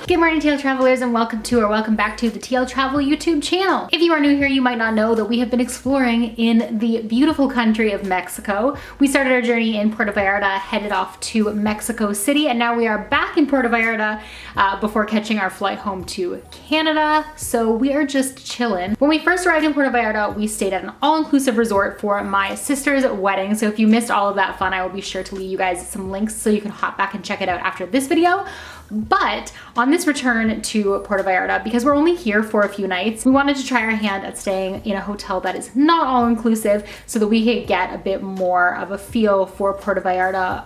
Good morning, TL Travelers, and welcome back to the TL Travel YouTube channel. If you are new here, you might not know that we have been exploring in the beautiful country of Mexico. We started our journey in Puerto Vallarta, headed off to Mexico City, and now we are back in Puerto Vallarta before catching our flight home to Canada. So we are just chilling. When we first arrived in Puerto Vallarta, we stayed at an all-inclusive resort for my sister's wedding. So if you missed all of that fun, I will be sure to leave you guys some links so you can hop back and check it out after this video. But on this return to Puerto Vallarta, because we're only here for a few nights, we wanted to try our hand at staying in a hotel that is not all inclusive so that we could get a bit more of a feel for Puerto Vallarta,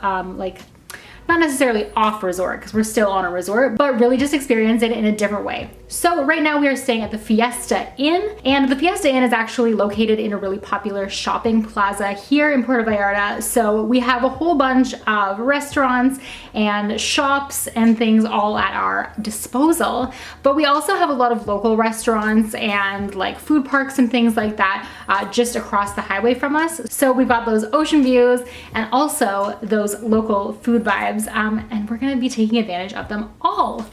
not necessarily off resort because we're still on a resort, but really just experience it in a different way. So right now we are staying at the Fiesta Inn, and the Fiesta Inn is actually located in a really popular shopping plaza here in Puerto Vallarta. So we have a whole bunch of restaurants and shops and things all at our disposal, but we also have a lot of local restaurants and like food parks and things like that just across the highway from us. So we've got those ocean views and also those local food vibes. And we're gonna be taking advantage of them all.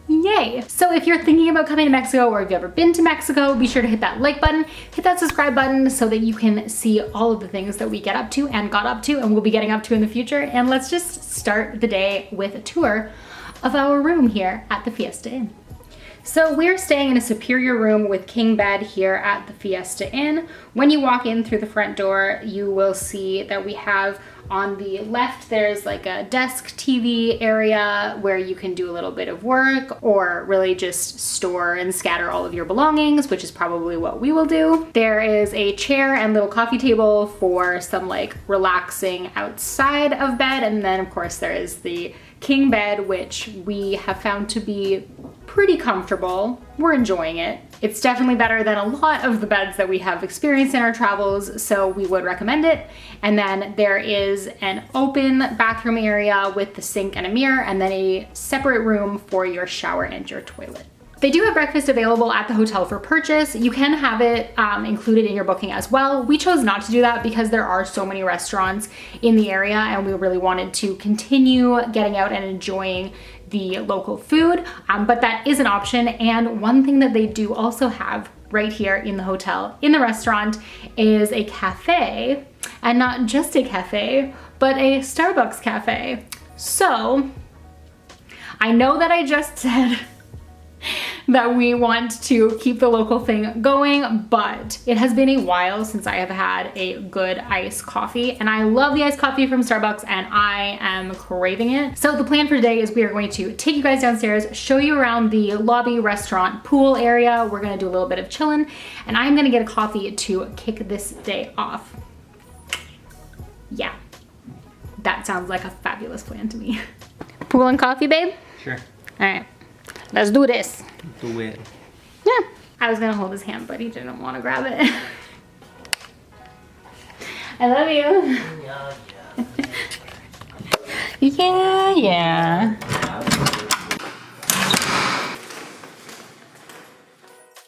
Yay! So if you're thinking about coming to Mexico, or if you've ever been to Mexico, be sure to hit that like button, hit that subscribe button so that you can see all of the things that we get up to and got up to and we'll be getting up to in the future. And let's just start the day with a tour of our room here at the Fiesta Inn. So we're staying in a superior room with king bed here at the Fiesta Inn. When you walk in through the front door, you will see that we have on the left, there's like a desk TV area where you can do a little bit of work or really just store and scatter all of your belongings, which is probably what we will do. There is a chair and little coffee table for some like relaxing outside of bed. And then of course there is the king bed, which we have found to be pretty comfortable. We're enjoying it. It's definitely better than a lot of the beds that we have experienced in our travels, so we would recommend it. And then there is an open bathroom area with the sink and a mirror, and then a separate room for your shower and your toilet. They do have breakfast available at the hotel for purchase. You can have it included in your booking as well. We chose not to do that because there are so many restaurants in the area and we really wanted to continue getting out and enjoying the local food, but that is an option. And one thing that they do also have right here in the hotel, in the restaurant, is a cafe, and not just a cafe, but a Starbucks cafe. So I know that I just said that we want to keep the local thing going, but it has been a while since I have had a good iced coffee, and I love the iced coffee from Starbucks and I am craving it. So the plan for today is we are going to take you guys downstairs, show you around the lobby, restaurant, pool area. We're gonna do a little bit of chilling, and I'm gonna get a coffee to kick this day off. Yeah, that sounds like a fabulous plan to me. Pool and coffee, babe? Sure. All right. Let's do this. Do it. Yeah. I was gonna hold his hand, but he didn't want to grab it. I love you. Yeah. Yeah.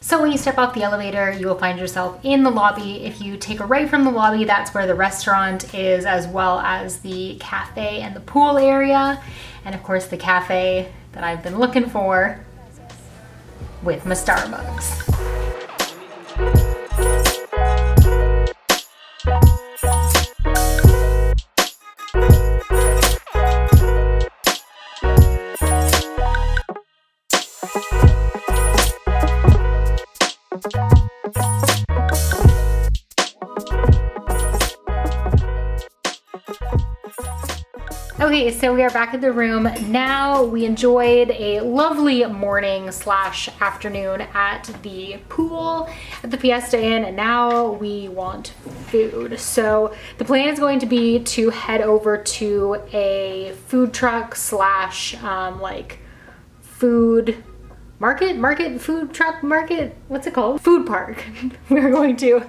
So when you step off the elevator, you will find yourself in the lobby. If you take a right from the lobby, that's where the restaurant is, as well as the cafe and the pool area. And of course the cafe that I've been looking for with my Starbucks. Okay, so we are back at the room now. We enjoyed a lovely morning slash afternoon at the pool at the Fiesta Inn, and now we want food. So the plan is going to be to head over to a food truck slash food market, food truck market, what's it called? Food park. We're going to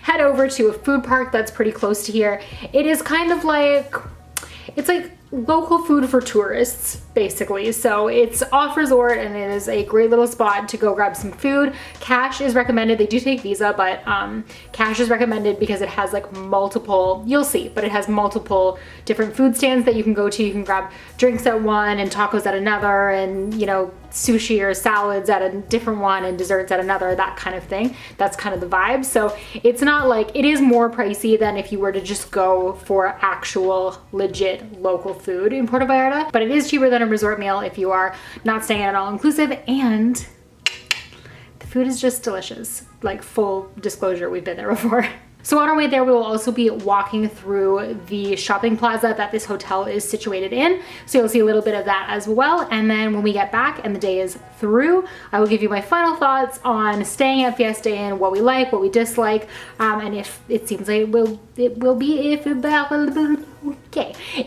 head over to a food park that's pretty close to here. It is kind of like, it's like local food for tourists, basically. So it's off resort and it is a great little spot to go grab some food. Cash is recommended. They do take Visa, but cash is recommended because it has like multiple, you'll see, but it has multiple different food stands that you can go to. You can grab drinks at one and tacos at another, and you know, sushi or salads at a different one and desserts at another, that kind of thing. That's kind of the vibe. So it's not like, it is more pricey than if you were to just go for actual legit local food in Puerto Vallarta, but it is cheaper than a resort meal if you are not staying at an all-inclusive, and the food is just delicious. Like, full disclosure, we've been there before. So on our way there, we will also be walking through the shopping plaza that this hotel is situated in. So you'll see a little bit of that as well. And then when we get back and the day is through, I will give you my final thoughts on staying at Fiesta Inn, what we like, what we dislike, and if it seems like if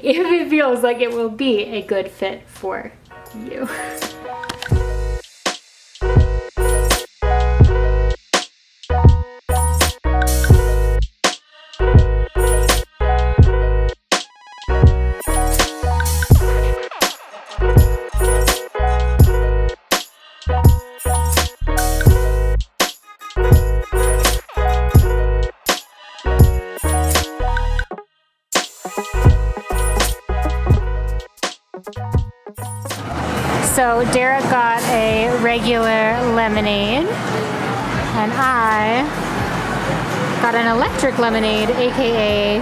it feels like it will be a good fit for you. So Derek got a regular lemonade and I got an electric lemonade, aka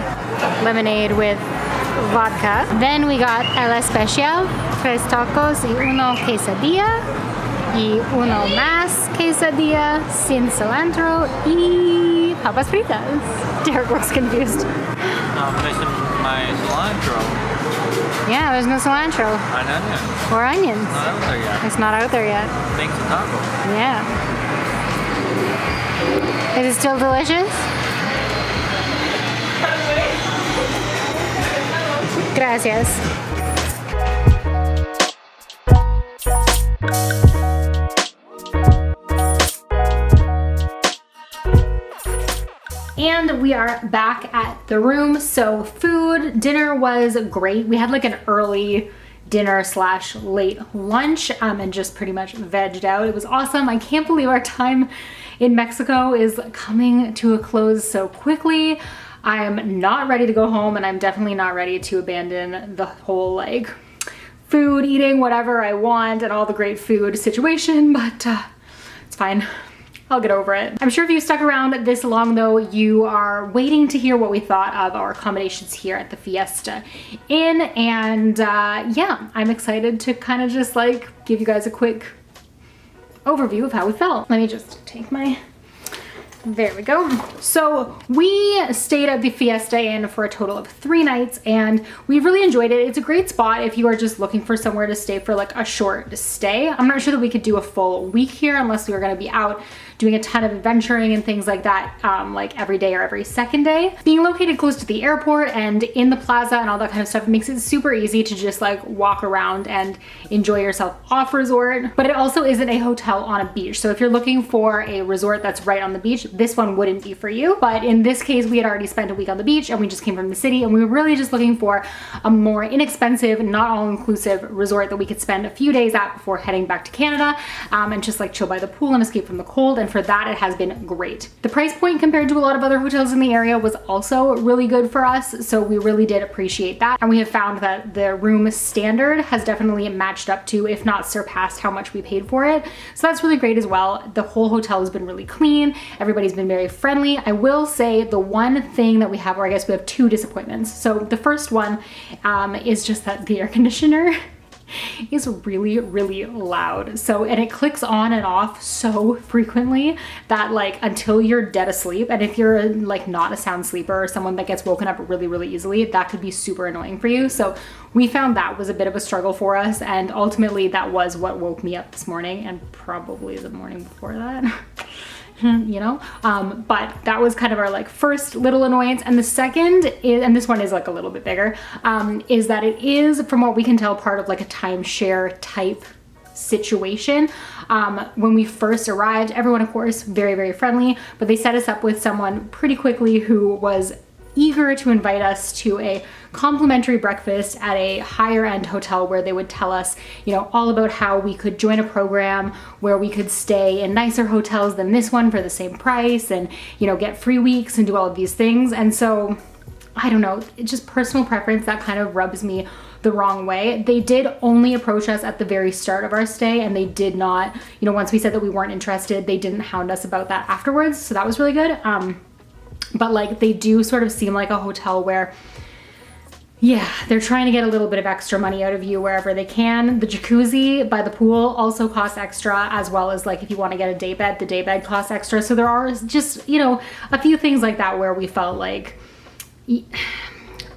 lemonade with vodka. Then we got el especial, 3 tacos y uno quesadilla y uno más quesadilla sin cilantro y papas fritas. Derek looks confused. I'm missing my cilantro. Yeah, there's no cilantro. And onions. Or onions. Not out there yet. It's not out there yet. Makes a taco. Yeah. Is it still delicious? Gracias. And we are back at the room. So dinner was great. We had like an early dinner / late lunch and just pretty much vegged out. It was awesome. I can't believe our time in Mexico is coming to a close so quickly. I am not ready to go home, and I'm definitely not ready to abandon the whole like food, eating whatever I want and all the great food situation, but it's fine. I'll get over it. I'm sure if you stuck around this long though, you are waiting to hear what we thought of our accommodations here at the Fiesta Inn. And yeah, I'm excited to kind of just like give you guys a quick overview of how we felt. Let me just take my, there we go. So we stayed at the Fiesta Inn for a total of 3 nights and we really enjoyed it. It's a great spot if you are just looking for somewhere to stay for like a short stay. I'm not sure that we could do a full week here unless we were gonna be out doing a ton of adventuring and things like that, like every day or every second day. Being located close to the airport and in the plaza and all that kind of stuff makes it super easy to just like walk around and enjoy yourself off resort. But it also isn't a hotel on a beach. So if you're looking for a resort that's right on the beach, this one wouldn't be for you. But in this case, we had already spent a week on the beach and we just came from the city and we were really just looking for a more inexpensive, not all-inclusive resort that we could spend a few days at before heading back to Canada and just like chill by the pool and escape from the cold. And for that, it has been great. The price point compared to a lot of other hotels in the area was also really good for us. So we really did appreciate that. And we have found that the room standard has definitely matched up to, if not surpassed, how much we paid for it. So that's really great as well. The whole hotel has been really clean. Everybody's been very friendly. I will say the one thing that we have, or I guess we have 2 disappointments. So the first one is just that the air conditioner is really, really loud. So, and it clicks on and off so frequently that like until you're dead asleep, and if you're like not a sound sleeper or someone that gets woken up really, really easily, that could be super annoying for you. So we found that was a bit of a struggle for us, and ultimately that was what woke me up this morning and probably the morning before that. You know, but that was kind of our like first little annoyance. And the second is, and this one is like a little bit bigger, is that it is, from what we can tell, part of like a timeshare type situation. When we first arrived, everyone of course very, very friendly, but they set us up with someone pretty quickly who was eager to invite us to a complimentary breakfast at a higher end hotel where they would tell us, you know, all about how we could join a program where we could stay in nicer hotels than this one for the same price and, you know, get free weeks and do all of these things. And so, I don't know, it's just personal preference that kind of rubs me the wrong way. They did only approach us at the very start of our stay, and they did not, you know, once we said that we weren't interested, they didn't hound us about that afterwards. So that was really good. But like, they do sort of seem like a hotel where, yeah, they're trying to get a little bit of extra money out of you wherever they can. The jacuzzi by the pool also costs extra, as well as like if you want to get a day bed, the day bed costs extra. So there are just, you know, a few things like that where we felt like,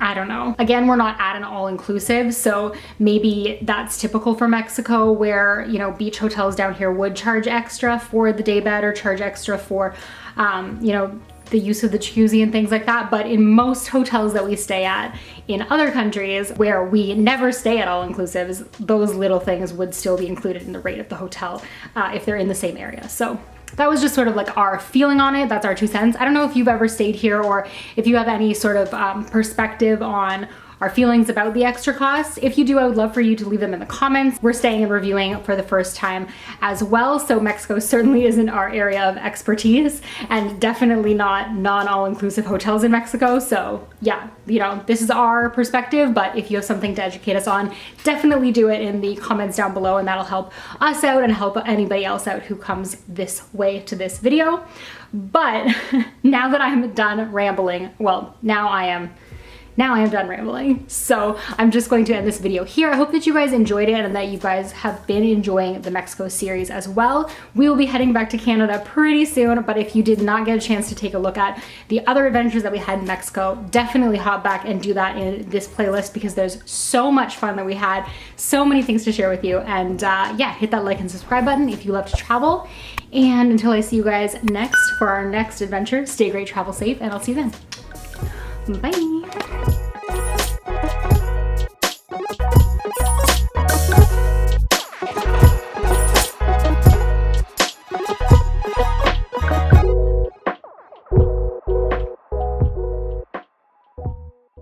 I don't know. Again, we're not at an all-inclusive, so maybe that's typical for Mexico where, you know, beach hotels down here would charge extra for the day bed or charge extra for, you know, the use of the jacuzzi and things like that. But in most hotels that we stay at in other countries where we never stay at all-inclusives, those little things would still be included in the rate of the hotel if they're in the same area. So that was just sort of like our feeling on it. That's our 2 cents. I don't know if you've ever stayed here or if you have any sort of perspective on our feelings about the extra costs. If you do, I would love for you to leave them in the comments. We're staying and reviewing for the first time as well, so Mexico certainly isn't our area of expertise, and definitely not non-all-inclusive hotels in Mexico. So yeah, you know, this is our perspective, but if you have something to educate us on, definitely do it in the comments down below, and that'll help us out and help anybody else out who comes this way to this video. But now that I'm done rambling, well, now I am done rambling. So I'm just going to end this video here. I hope that you guys enjoyed it and that you guys have been enjoying the Mexico series as well. We will be heading back to Canada pretty soon, but if you did not get a chance to take a look at the other adventures that we had in Mexico, definitely hop back and do that in this playlist because there's so much fun that we had, so many things to share with you. And yeah, hit that like and subscribe button if you love to travel. And until I see you guys next for our next adventure, stay great, travel safe, and I'll see you then. Bye.